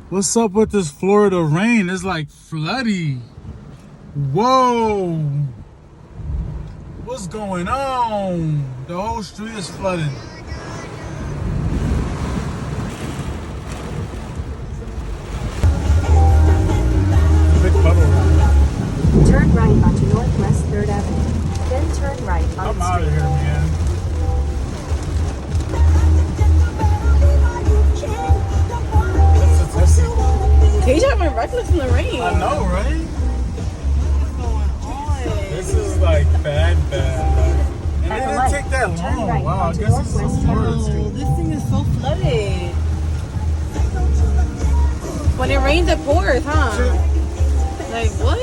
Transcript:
What's up with this Florida rain? It's like floody. Whoa. What's going on? The whole street is flooded. Big puddle. Turn right onto Northwest 3rd Avenue. Then turn right on I'm out of here, man. He's having reckless in the rain. I know, right? What's going on? This is like bad. Like, and At it the didn't light, take that turn long. right Wow, I onto guess it's so Northwest Florida Oh, too. this thing is so flooded. When it rains, it pours, huh? Like, what?